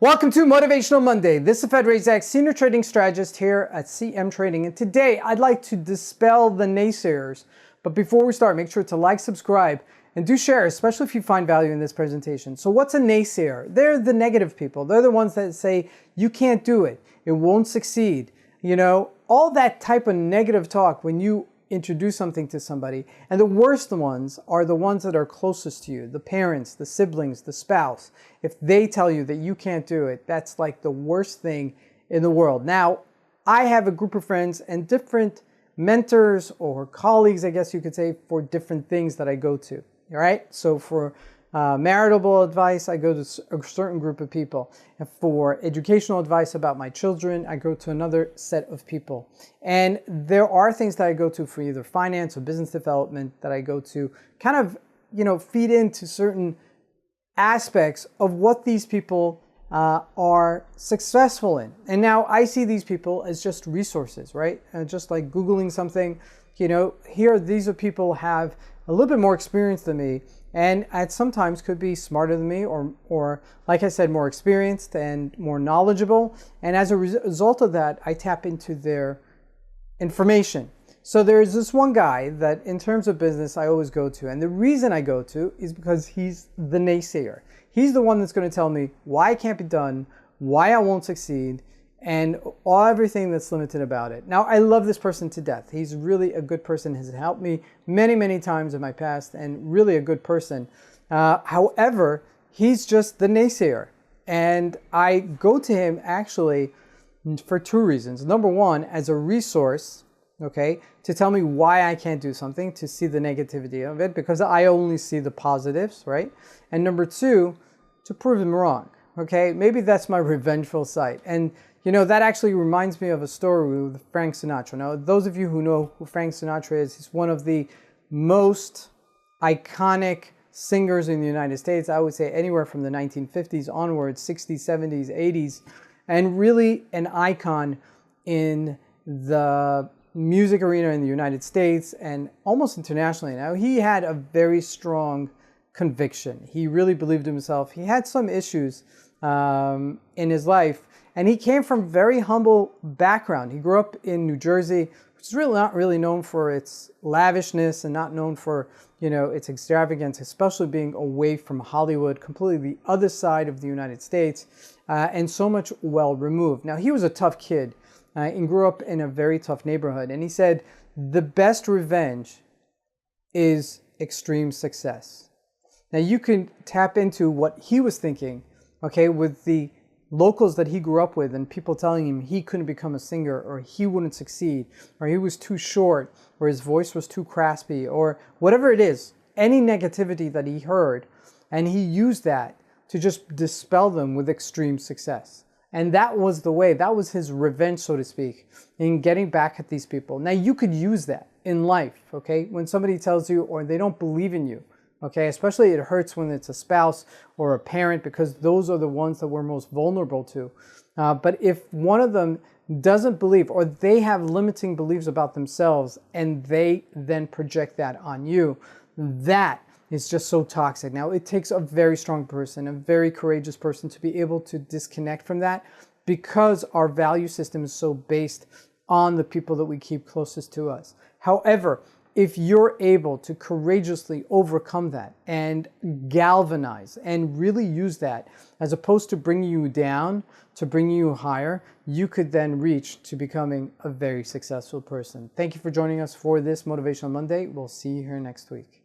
Welcome to Motivational Monday. This is Fed Razak, Senior Trading Strategist here at CMTrading. And today I'd like to dispel the naysayers. But before we start, make sure to like, subscribe, and do share, especially if you find value in this presentation. So what's a naysayer? They're the negative people. They're the ones that say, you can't do it. It won't succeed. You know, all that type of negative talk when you introduce something to somebody. And the worst ones are the ones that are closest to you, the parents, the siblings, the spouse. If they tell you that you can't do it, that's like the worst thing in the world. Now, I have a group of friends and different mentors or colleagues, I guess you could say, for different things that I go to. All right. So for marital advice, I go to a certain group of people. And for educational advice about my children, I go to another set of people. And there are things that I go to for either finance or business development that I go to kind of, feed into certain aspects of what these people are successful in. And now I see these people as just resources, right? Just like Googling something, these are people have a little bit more experience than me, and at sometimes could be smarter than me or like I said, more experienced and more knowledgeable. And as a result of that, I tap into their information. So there's this one guy that in terms of business, I always go to. And the reason I go to is because he's the naysayer. He's the one that's going to tell me why it can't be done, why I won't succeed, and everything that's limited about it. Now, I love this person to death. He's really a good person. Has helped me many, many times in my past and really a good person. However, he's just the naysayer. And I go to him actually for two reasons. Number one, as a resource, okay, to tell me why I can't do something, to see the negativity of it, because I only see the positives, right? And number two, to prove him wrong, okay? Maybe that's my revengeful side. And that actually reminds me of a story with Frank Sinatra. Now, those of you who know who Frank Sinatra is, he's one of the most iconic singers in the United States. I would say anywhere from the 1950s onwards, 60s, 70s, 80s, and really an icon in the music arena in the United States and almost internationally. Now, he had a very strong conviction. He really believed in himself. He had some issues in his life. And he came from very humble background. He grew up in New Jersey, which is really not really known for its lavishness and not known for, its extravagance, especially being away from Hollywood, completely the other side of the United States, and so much well removed. Now, he was a tough kid and grew up in a very tough neighborhood. And he said, the best revenge is extreme success. Now, you can tap into what he was thinking, okay, with the locals that he grew up with and people telling him he couldn't become a singer or he wouldn't succeed or he was too short or his voice was too raspy or whatever it is, any negativity that he heard, and he used that to just dispel them with extreme success. And that was the way, that was his revenge, so to speak, in getting back at these people. Now, you could use that in life, okay? When somebody tells you or they don't believe in you, okay, especially it hurts when it's a spouse or a parent because those are the ones that we're most vulnerable to. But if one of them doesn't believe or they have limiting beliefs about themselves and they then project that on you, that is just so toxic. Now, it takes a very strong person, a very courageous person to be able to disconnect from that because our value system is so based on the people that we keep closest to us. However, if you're able to courageously overcome that and galvanize and really use that as opposed to bringing you down, to bringing you higher, you could then reach to becoming a very successful person. Thank you for joining us for this Motivational Monday. We'll see you here next week.